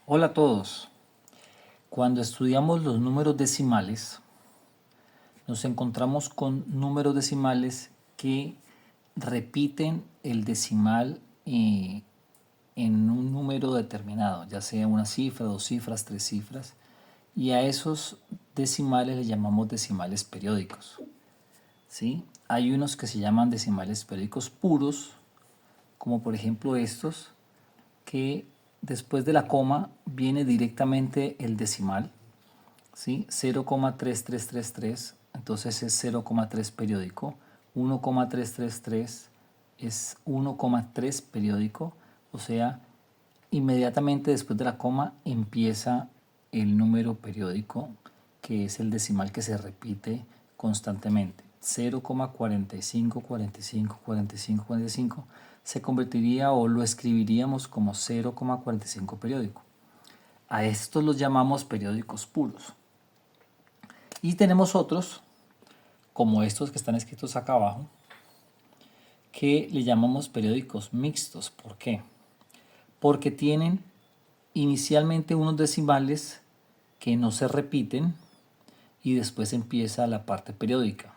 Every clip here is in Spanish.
Hola a todos. Cuando estudiamos los números decimales, nos encontramos con números decimales que repiten el decimal en un número determinado, ya sea una cifra, dos cifras, tres cifras, y a esos decimales les llamamos decimales periódicos. ¿Sí? Hay unos que se llaman decimales periódicos puros, como por ejemplo estos, que después de la coma viene directamente el decimal, ¿sí? 0,3333, entonces es 0,3 periódico. 1,333 es 1,3 periódico, o sea, inmediatamente después de la coma empieza el número periódico, que es el decimal que se repite constantemente. 0,45454545 se convertiría o lo escribiríamos como 0,45 periódico. A estos los llamamos periódicos puros. Y tenemos otros, como estos que están escritos acá abajo, que le llamamos periódicos mixtos. ¿Por qué? Porque tienen inicialmente unos decimales que no se repiten y después empieza la parte periódica,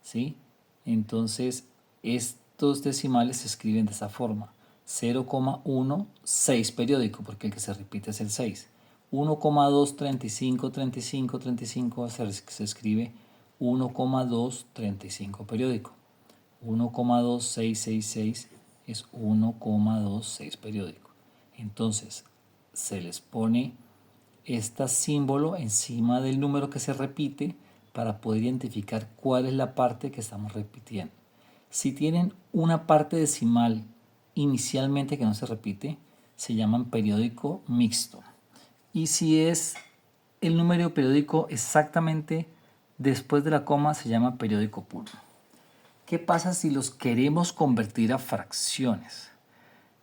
¿sí? Entonces, estos decimales se escriben de esa forma. 0,16 periódico, porque el que se repite es el 6. 1,2353535 se escribe 1,235 periódico. 1,2666 es 1,26 periódico. Entonces, se les pone este símbolo encima del número que se repite para poder identificar cuál es la parte que estamos repitiendo. Si tienen una parte decimal inicialmente que no se repite, se llaman periódico mixto. Y si es el número periódico exactamente después de la coma, se llama periódico puro. ¿Qué pasa si los queremos convertir a fracciones?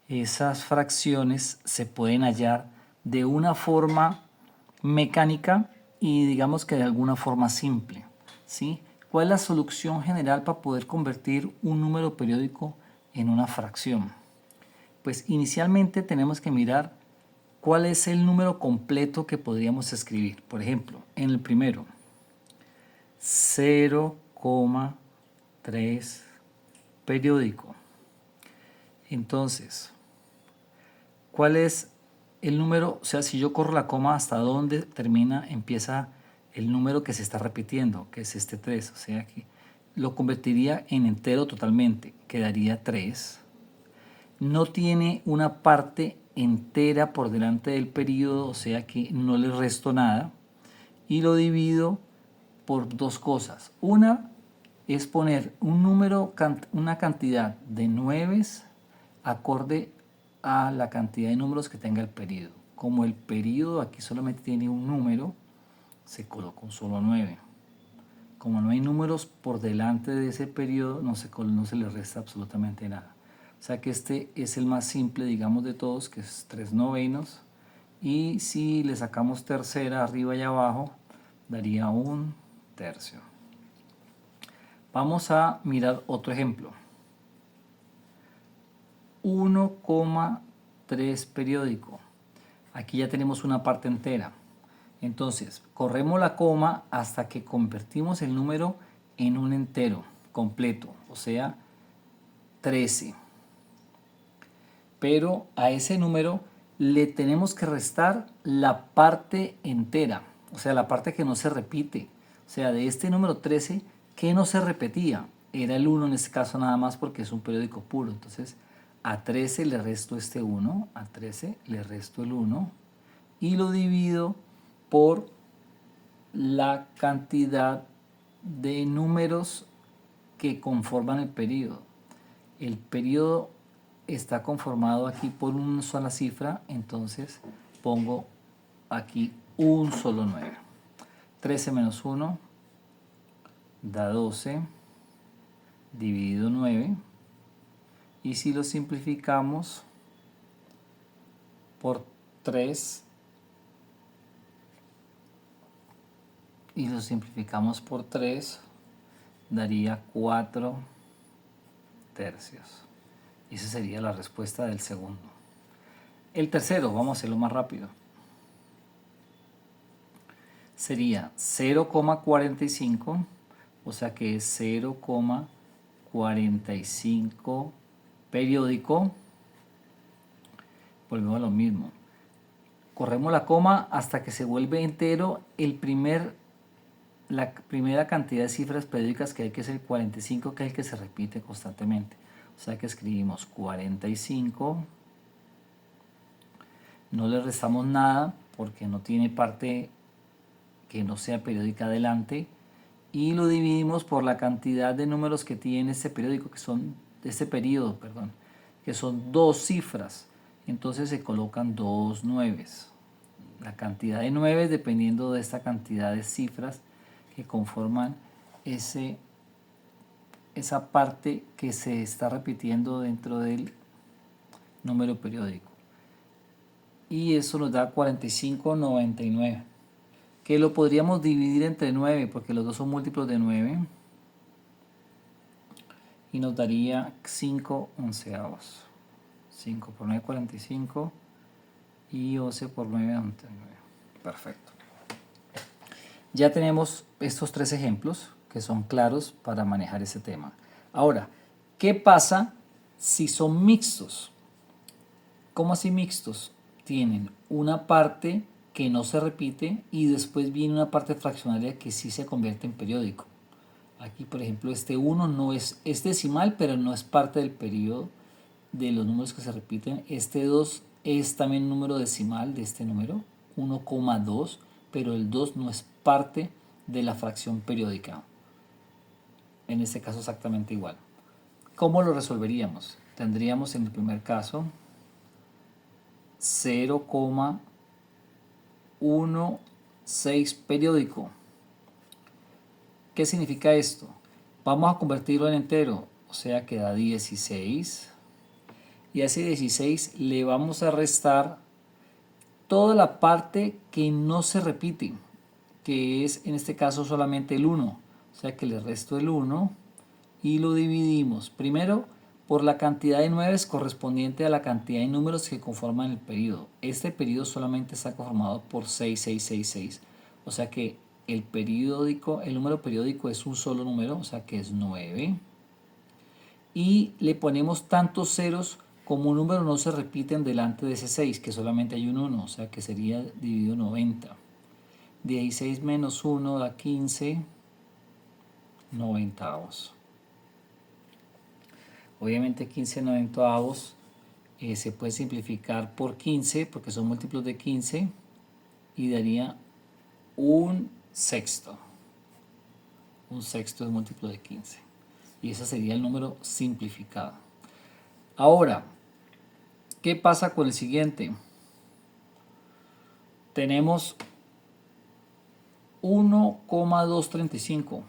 Esas fracciones se pueden hallar de una forma mecánica y digamos que de alguna forma simple, ¿sí? ¿Cuál es la solución general para poder convertir un número periódico en una fracción? Pues inicialmente tenemos que mirar cuál es el número completo que podríamos escribir. Por ejemplo, en el primero, 0,3 periódico. Entonces, ¿cuál es el número? O sea, si yo corro la coma, ¿hasta dónde empieza el número que se está repitiendo, que es este 3? O sea, que lo convertiría en entero totalmente, quedaría 3. No tiene una parte entera por delante del periodo, o sea que no le resto nada. Y lo divido por dos cosas. Una es poner un número, una cantidad de 9 acorde a la cantidad de números que tenga el periodo. Como el periodo aquí solamente tiene un número, se coloca un solo 9. Como no hay números por delante de ese periodo, no se le resta absolutamente nada. O sea que este es el más simple, digamos, de todos, que es 3 novenos. Y si le sacamos tercera arriba y abajo, daría un tercio. Vamos a mirar otro ejemplo. 1,3 periódico. Aquí ya tenemos una parte entera. Entonces, corremos la coma hasta que convertimos el número en un entero completo, o sea, 13. Pero a ese número le tenemos que restar la parte entera, o sea, la parte que no se repite. O sea, de este número 13, ¿qué no se repetía? Era el 1 en este caso nada más porque es un periódico puro. Entonces, a 13 le resto este 1, a 13 le resto el 1 y lo divido por la cantidad de números que conforman el periodo. El periodo está conformado aquí por una sola cifra, entonces pongo aquí un solo 9. 13 menos 1 da 12, dividido 9. Y si lo simplificamos por 3 y lo simplificamos por 3, daría 4 tercios. Esa sería la respuesta del segundo. El tercero, vamos a hacerlo más rápido. sería 0,45, o sea que es 0,45 periódico. Volvemos a lo mismo. Corremos la coma hasta que se vuelve entero la primera cantidad de cifras periódicas que hay, que es el 45, que es el que se repite constantemente. O sea que escribimos 45, no le restamos nada porque no tiene parte que no sea periódica adelante, y lo dividimos por la cantidad de números que tiene este periódico, este periodo, perdón, que son 2 cifras. Entonces se colocan 2 nueves. La cantidad de nueves dependiendo de esta cantidad de cifras que conforman esa parte que se está repitiendo dentro del número periódico. Y eso nos da 45,99, que lo podríamos dividir entre 9 porque los dos son múltiplos de 9, y nos daría 5 onceavos. 5 por 9, 45, y 11 por 9, 99. Perfecto. Ya tenemos estos 3 ejemplos que son claros para manejar ese tema. Ahora, ¿qué pasa si son mixtos? ¿Cómo así mixtos? Tienen una parte que no se repite y después viene una parte fraccionaria que sí se convierte en periódico. Aquí, por ejemplo, este 1 no es decimal, pero no es parte del periodo de los números que se repiten. Este 2 es también un número decimal de este número, 1,2, pero el 2 no es parte de la fracción periódica. En este caso exactamente igual. ¿Cómo lo resolveríamos? Tendríamos en el primer caso 0,16 periódico. ¿Qué significa esto? Vamos a convertirlo en entero, o sea que da 16. Y a ese 16 le vamos a restar toda la parte que no se repite, que es en este caso solamente el 1. O sea que le resto el 1 y lo dividimos primero por la cantidad de 9 correspondiente a la cantidad de números que conforman el periodo. Este periodo solamente está conformado por 6666. O sea que el número periódico es un solo número, o sea que es 9. Y le ponemos tantos ceros como un número no se repiten delante de ese 6, que solamente hay un 1, o sea que sería dividido 90. 16 menos 1 da 15 noventavos. Obviamente 15 noventavos se puede simplificar por 15 porque son múltiplos de 15 y daría un sexto. Un sexto es múltiplo de 15. Y ese sería el número simplificado. Ahora, ¿qué pasa con el siguiente? Tenemos 1,235.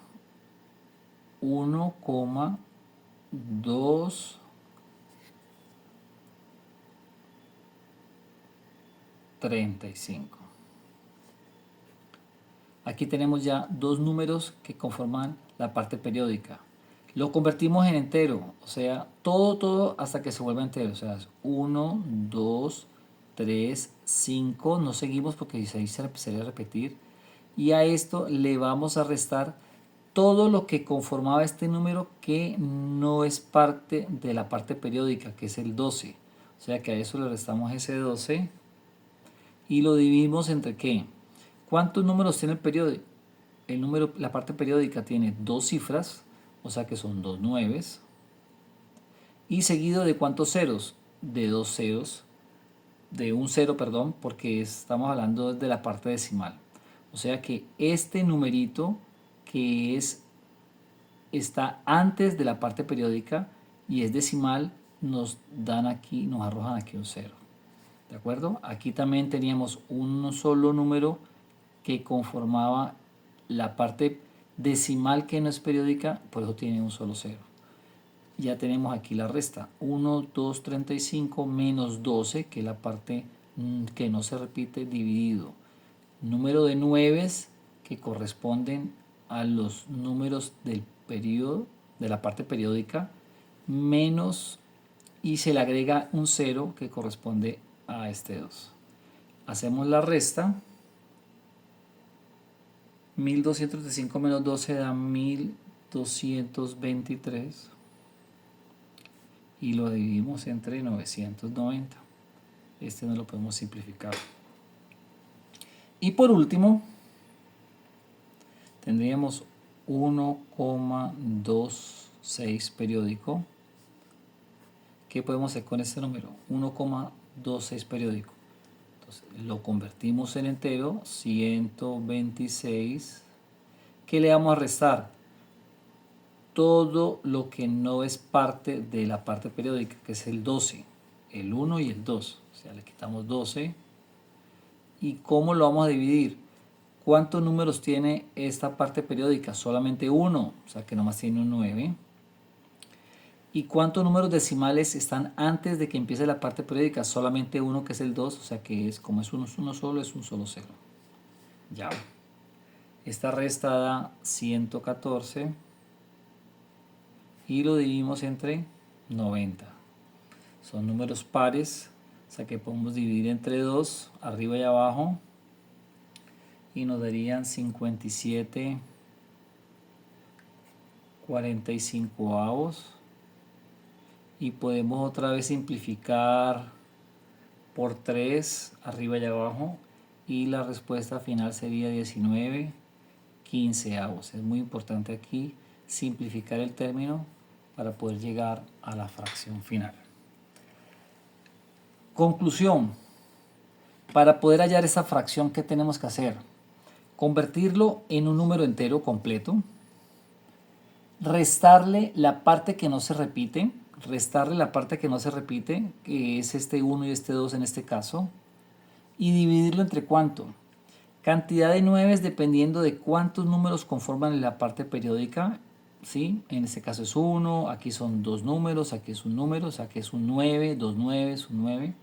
1,235. Aquí tenemos ya dos números que conforman la parte periódica. Lo convertimos en entero, o sea, todo hasta que se vuelva entero. O sea, es 1, 2, 3, 5. No seguimos porque ahí se empezaría a repetir. Y a esto le vamos a restar todo lo que conformaba este número que no es parte de la parte periódica, que es el 12. O sea que a eso le restamos ese 12 y lo dividimos entre ¿qué? ¿Cuántos números tiene el periodo? La parte periódica tiene 2 cifras, o sea que son 2 nueves. ¿Y seguido de cuántos ceros? De 2 ceros, de un 0, perdón, porque estamos hablando de la parte decimal. O sea que este numerito que está antes de la parte periódica y es decimal, nos arrojan aquí un 0. ¿De acuerdo? Aquí también teníamos un solo número que conformaba la parte decimal que no es periódica, por eso tiene un solo 0. Ya tenemos aquí la resta, 1, 2, 35 menos 12, que es la parte que no se repite, dividido número de 9 que corresponden a los números del periodo, de la parte periódica, menos, y se le agrega un 0 que corresponde a este 2. Hacemos la resta 1235 menos 12 da 1223 y lo dividimos entre 990. Este no lo podemos simplificar. Y por último, tendríamos 1,26 periódico. ¿Qué podemos hacer con este número? 1,26 periódico. Entonces, lo convertimos en entero, 126. ¿Qué le vamos a restar? Todo lo que no es parte de la parte periódica, que es el 12, el 1 y el 2. O sea, le quitamos 12. ¿Y cómo lo vamos a dividir? ¿Cuántos números tiene esta parte periódica? Solamente uno, o sea que nomás tiene un 9. ¿Y cuántos números decimales están antes de que empiece la parte periódica? Solamente uno, que es el 2, o sea que es, como es uno solo, es un solo 0. Ya. Esta resta da 114 y lo dividimos entre 90. Son números pares, o sea que podemos dividir entre 2, arriba y abajo, y nos darían 57 45avos. Y podemos otra vez simplificar por 3 arriba y abajo, y la respuesta final sería 19 quinceavos. Es muy importante aquí simplificar el término para poder llegar a la fracción final. Conclusión: para poder hallar esta fracción, ¿qué tenemos que hacer? Convertirlo en un número entero completo, restarle la parte que no se repite, que es este 1 y este 2 en este caso, y dividirlo entre ¿cuánto? Cantidad de 9 dependiendo de cuántos números conforman la parte periódica, ¿sí? En este caso es 1, aquí son 2 números, aquí es un número, o sea que es un 9, 2 9, es un 9.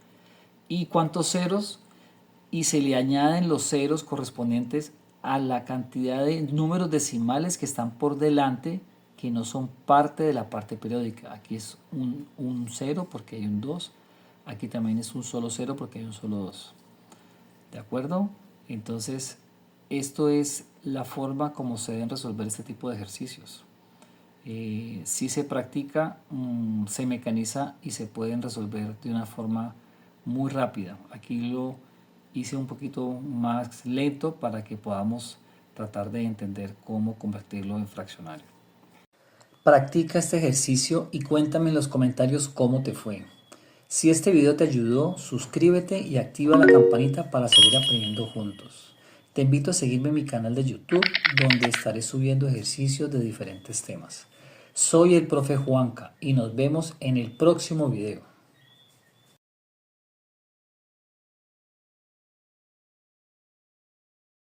¿Y cuántos ceros? Y se le añaden los ceros correspondientes a la cantidad de números decimales que están por delante, que no son parte de la parte periódica. Aquí es un 0 porque hay un 2. Aquí también es un solo 0 porque hay un solo 2. ¿De acuerdo? Entonces, esto es la forma como se deben resolver este tipo de ejercicios. Si se practica, se mecaniza y se pueden resolver de una forma muy rápida. Aquí lo hice un poquito más lento para que podamos tratar de entender cómo convertirlo en fraccionario. Practica este ejercicio y cuéntame en los comentarios cómo te fue. Si este video te ayudó, suscríbete y activa la campanita para seguir aprendiendo juntos. Te invito a seguirme en mi canal de YouTube, donde estaré subiendo ejercicios de diferentes temas. Soy el profe Juanca y nos vemos en el próximo video.